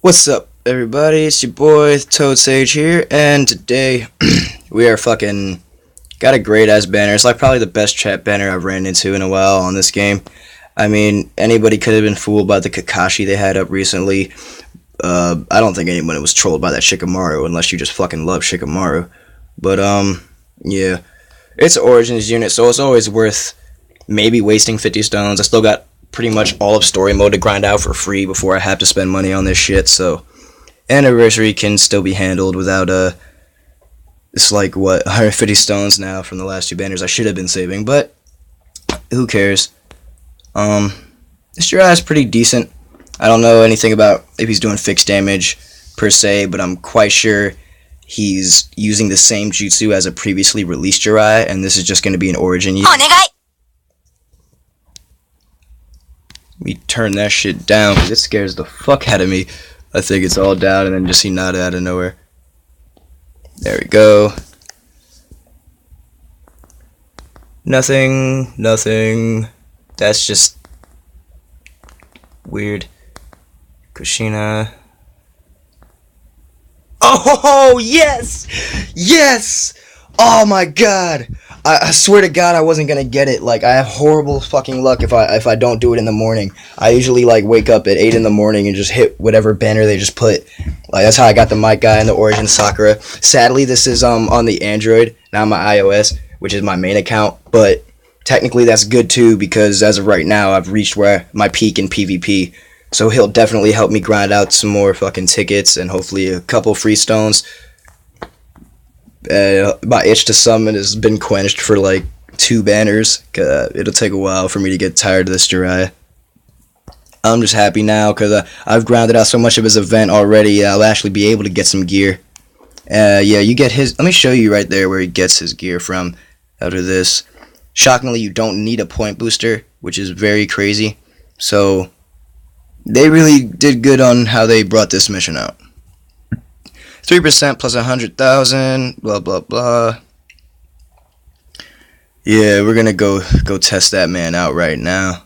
What's up, everybody? It's your boy Toad Sage here, and today we are fucking got a great ass banner. It's like probably the best chat banner I've ran into in a while on this game. I mean, anybody could have been fooled by the Kakashi they had up recently. I don't think anyone was trolled by that Shikamaru unless you just fucking love Shikamaru. But yeah, it's an Origins unit, so it's always worth maybe wasting 50 stones. I still got pretty much all of story mode to grind out for free before I have to spend money on this shit, so anniversary can still be handled without it's like what 150 stones now from the last two banners I should have been saving, but who cares. This Jiraiya is pretty decent. I don't know anything about if he's doing fixed damage per se, but I'm quite sure he's using the same jutsu as a previously released Jiraiya, and this is just going to be an origin unit. We turn that shit down because it scares the fuck out of me. I think it's all down and then just see Nada out of nowhere. There we go. Nothing. That's just weird. Kushina. Oh, yes! Yes! Oh my god! I swear to God I wasn't gonna get it. Like, I have horrible fucking luck if I don't do it in the morning. I usually like wake up at 8 in the morning and just hit whatever banner they just put. Like, that's how I got the Mic Guy and the Origin Sakura. Sadly, this is on the Android, not my iOS, which is my main account. But technically that's good too, because as of right now I've reached where my peak in PvP. So he'll definitely help me grind out some more fucking tickets and hopefully a couple free stones. My itch to summon has been quenched for like 2 banners. It'll take a while for me to get tired of this Jiraiya. I'm just happy now because I've grounded out so much of his event already. I'll actually be able to get some gear. Yeah, you get his. Let me show you right there where he gets his gear from. Out of this, shockingly, you don't need a point booster, which is very crazy. So they really did good on how they brought this mission out. 3% plus 100,000, blah blah blah. Yeah, we're gonna go test that man out right now.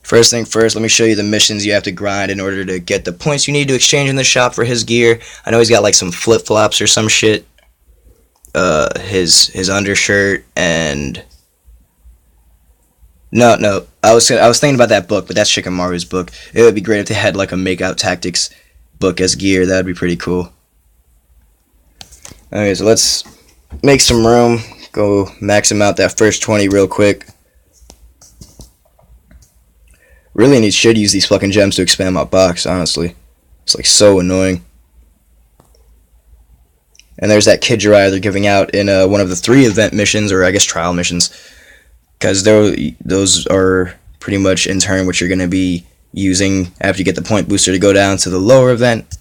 First thing first, let me show you the missions you have to grind in order to get the points you need to exchange in the shop for his gear. I know he's got like some flip flops or some shit. His undershirt and no. I was thinking about that book, but that's Shikamaru's book. It would be great if they had like a make out tactics book as gear. That'd be pretty cool. Okay, so let's make some room. Go max him out that first 20 real quick. Really should use these fucking gems to expand my box, honestly. It's like so annoying. And there's that Kid Jiraiya they're giving out in one of the 3 event missions, or I guess trial missions. Because those are pretty much in turn what you're going to be using after you get the point booster to go down to the lower event.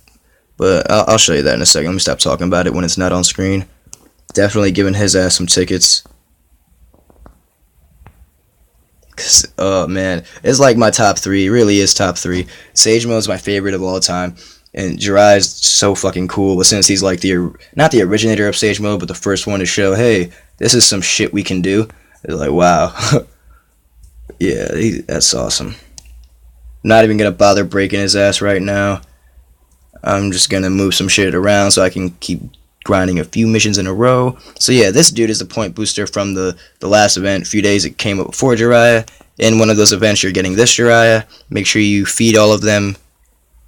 But I'll show you that in a second. Let me stop talking about it when it's not on screen. Definitely giving his ass some tickets. Oh man, it's like my top 3. It really is top 3. Sage Mode is my favorite of all time. And Jiraiya is so fucking cool. But since he's like not the originator of Sage Mode, but the first one to show, hey, this is some shit we can do. It's like, wow. Yeah, that's awesome. Not even gonna bother breaking his ass right now. I'm just gonna move some shit around so I can keep grinding a few missions in a row. So yeah, this dude is the point booster from the last event. A few days it came up before Jiraiya. In one of those events you're getting this Jiraiya. Make sure you feed all of them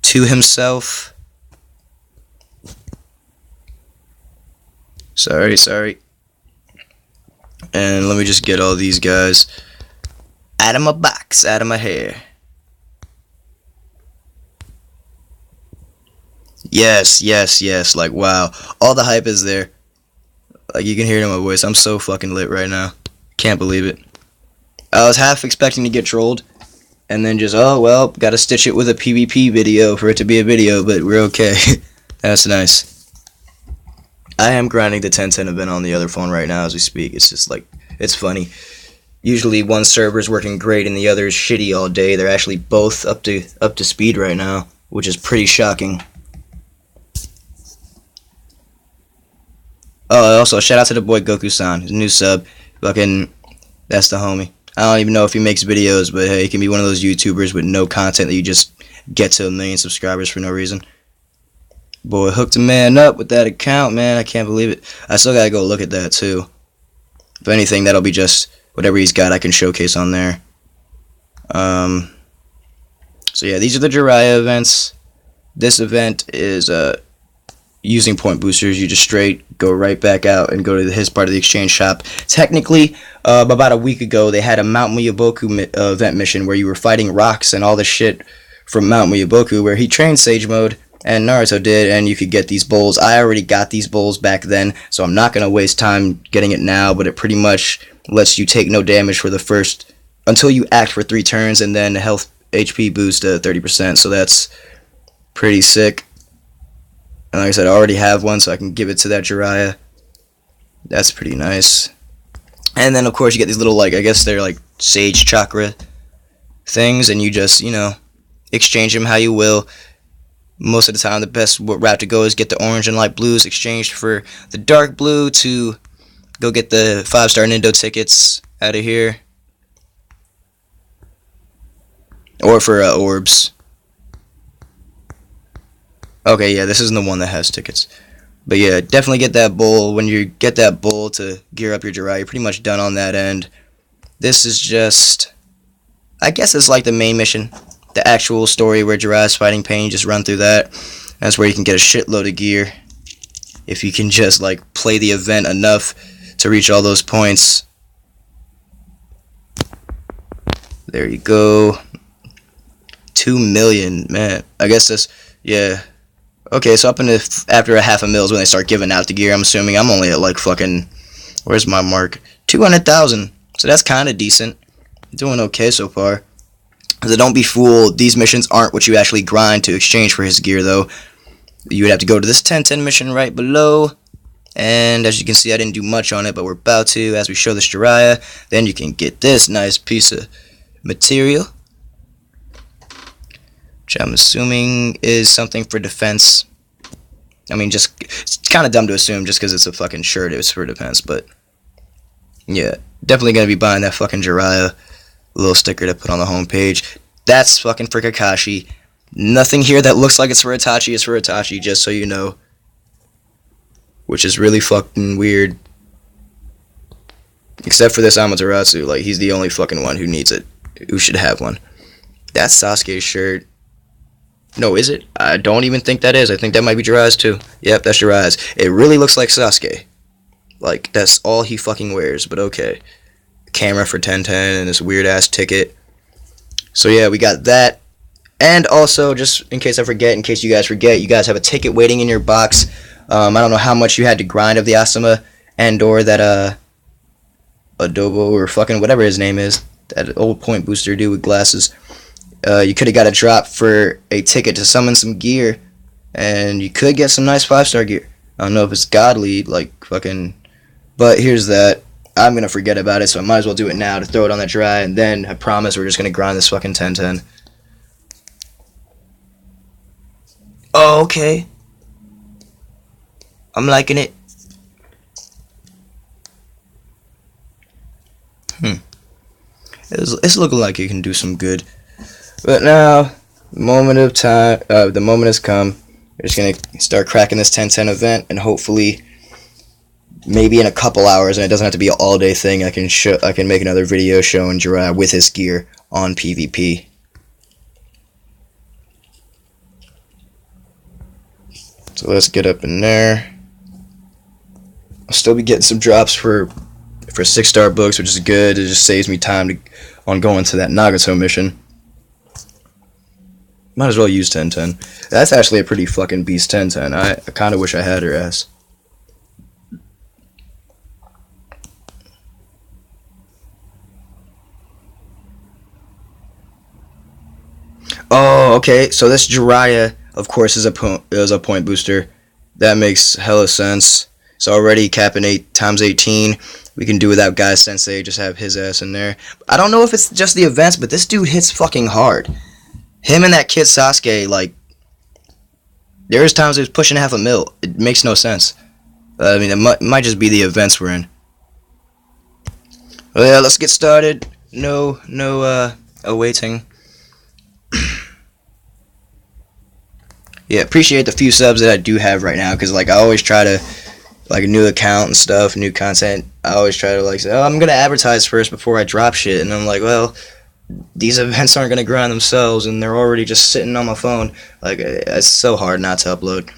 to himself. Sorry. And let me just get all these guys out of my box, out of my hair. Yes, like wow, all the hype is there. Like you can hear it in my voice. I'm so fucking lit right now. Can't believe it. I was half expecting to get trolled, and then just, oh well, gotta stitch it with a PvP video for it to be a video, but we're okay. That's nice. I am grinding the 1010 event on the other phone right now as we speak. It's just like, it's funny. Usually one server's working great and the other is shitty all day. They're actually both up to speed right now, which is pretty shocking. Oh, also, shout out to the boy Goku-san, his new sub. Fucking, that's the homie. I don't even know if he makes videos, but hey, he can be one of those YouTubers with no content that you just get to 1 million subscribers for no reason. Boy, hooked a man up with that account, man. I can't believe it. I still gotta go look at that, too. If anything, that'll be just whatever he's got I can showcase on there. So yeah, these are the Jiraiya events. This event is using point boosters. You just straight go right back out and go to his part of the exchange shop. Technically, about a week ago, they had a Mount Miyaboku event mission where you were fighting rocks and all the shit from Mount Miyaboku, where he trained Sage Mode, and Naruto did, and you could get these bowls. I already got these bowls back then, so I'm not going to waste time getting it now, but it pretty much lets you take no damage for the first, until you act for 3 turns, and then health HP boost to 30%, so that's pretty sick. And like I said, I already have one, so I can give it to that Jiraiya. That's pretty nice. And then, of course, you get these little, like, I guess they're, like, Sage Chakra things, and you just, you know, exchange them how you will. Most of the time, the best route to go is get the orange and light blues exchanged for the dark blue to go get the 5-star Nindo tickets out of here. Or for orbs. Okay, yeah, this isn't the one that has tickets. But yeah, definitely get that bowl. When you get that bowl to gear up your Jiraiya, you're pretty much done on that end. This is just, I guess it's like the main mission. The actual story where Jiraiya's fighting pain, you just run through that. That's where you can get a shitload of gear. If you can just, like, play the event enough to reach all those points. There you go. 2 million, man. I guess that's, yeah. Okay, so up in the, after a half a mil is when they start giving out the gear, I'm assuming. I'm only at, like, fucking, where's my mark? 200,000. So that's kind of decent. Doing okay so far. So don't be fooled, these missions aren't what you actually grind to exchange for his gear, though. You would have to go to this 10-10 mission right below. And as you can see, I didn't do much on it, but we're about to as we show this Jiraiya. Then you can get this nice piece of material, which I'm assuming is something for defense. I mean, just, it's kind of dumb to assume just because it's a fucking shirt, it's for defense, but yeah, definitely going to be buying that fucking Jiraiya little sticker to put on the homepage. That's fucking for Kakashi. Nothing here that looks like it's for Itachi is for Itachi, just so you know. Which is really fucking weird. Except for this Amaterasu, like, he's the only fucking one who needs it. Who should have one. That's Sasuke's shirt. No, is it? I don't even think that is. I think that might be Jiraiya's too. Yep, that's Jiraiya's. It really looks like Sasuke. Like, that's all he fucking wears, but okay. Camera for 1010 and this weird ass ticket. So yeah, we got that. And also, just in case I forget, in case you guys forget, you guys have a ticket waiting in your box. I don't know how much you had to grind of the Asuma and or that Adobo or fucking whatever his name is, that old point booster dude with glasses. You could have got a drop for a ticket to summon some gear, and you could get some nice 5-star gear. I don't know if it's godly, like fucking, but here's that. I'm gonna forget about it, so I might as well do it now to throw it on that dry, and then I promise we're just gonna grind this fucking 10-10. Oh, okay. I'm liking it. It's looking like you can do some good. But now, the moment of time, the moment has come. We're just gonna start cracking this 10-10 event, and hopefully, maybe in a couple hours, and it doesn't have to be an all-day thing, I can make another video showing Jiraiya with his gear on PvP. So let's get up in there. I'll still be getting some drops for 6-star books, which is good. It just saves me time on going to that Nagato mission. Might as well use 10-10. That's actually a pretty fucking beast 10-10. I kind of wish I had her ass. Oh, okay. So this Jiraiya, of course, is a point booster. That makes hella sense. It's already capping 8 times 18. We can do without Guy Sensei. Just have his ass in there. I don't know if it's just the events, but this dude hits fucking hard. Him and that kid Sasuke, like, there's times he was pushing 500,000. It makes no sense. I mean, it might just be the events we're in. Well, yeah, let's get started. no awaiting. Yeah, appreciate the few subs that I do have right now, because like I always try to, like, a new account and stuff, new content, I always try to like say, oh, I'm gonna advertise first before I drop shit, and I'm like, well, these events aren't gonna grind themselves, and they're already just sitting on my phone. Like, it's so hard not to upload.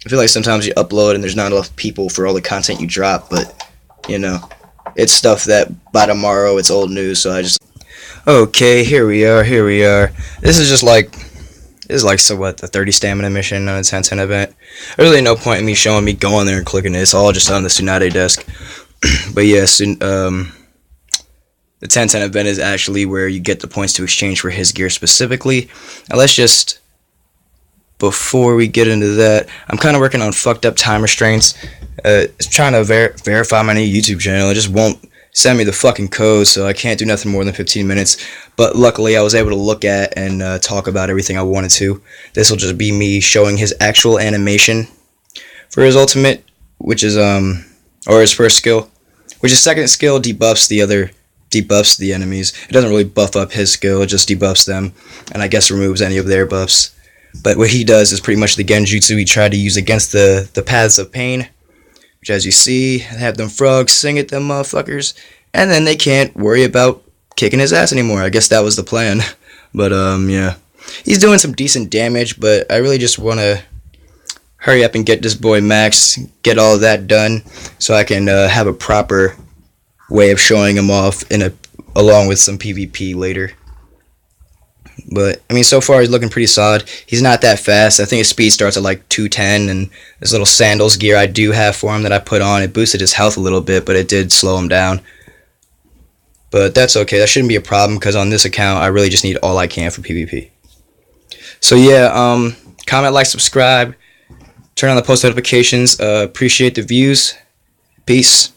I feel like sometimes you upload and there's not enough people for all the content you drop, but you know, it's stuff that by tomorrow it's old news. So I just, okay, here we are. This is like, so what, the 30 stamina mission on a 10-10 event. There's really no point in me showing me going there and clicking it. It's all just on the Tsunade desk. But yeah, the 10-10 event is actually where you get the points to exchange for his gear specifically. Now let's just, before we get into that, I'm kind of working on fucked up time restraints. It's trying to verify my new YouTube channel. It just won't send me the fucking code, so I can't do nothing more than 15 minutes. But luckily, I was able to look at and talk about everything I wanted to. This will just be me showing his actual animation for his ultimate, which is or his first skill, which his second skill debuffs the enemies. It doesn't really buff up his skill, it just debuffs them, and I guess removes any of their buffs. But what he does is pretty much the genjutsu he tried to use against the Paths of Pain, which, as you see, have them frogs sing at them motherfuckers, and then they can't worry about kicking his ass anymore. I guess that was the plan. But yeah, he's doing some decent damage, but I really just want to hurry up and get this boy max, get all of that done, so I can have a proper way of showing him off along with some PvP later. But I mean, so far he's looking pretty solid. He's not that fast. I think his speed starts at like 210, and this little sandals gear I do have for him that I put on, it boosted his health a little bit, but it did slow him down. But that's okay. That shouldn't be a problem, because on this account I really just need all I can for PvP. So yeah, comment, like, subscribe, turn on the post notifications. Appreciate the views. Peace.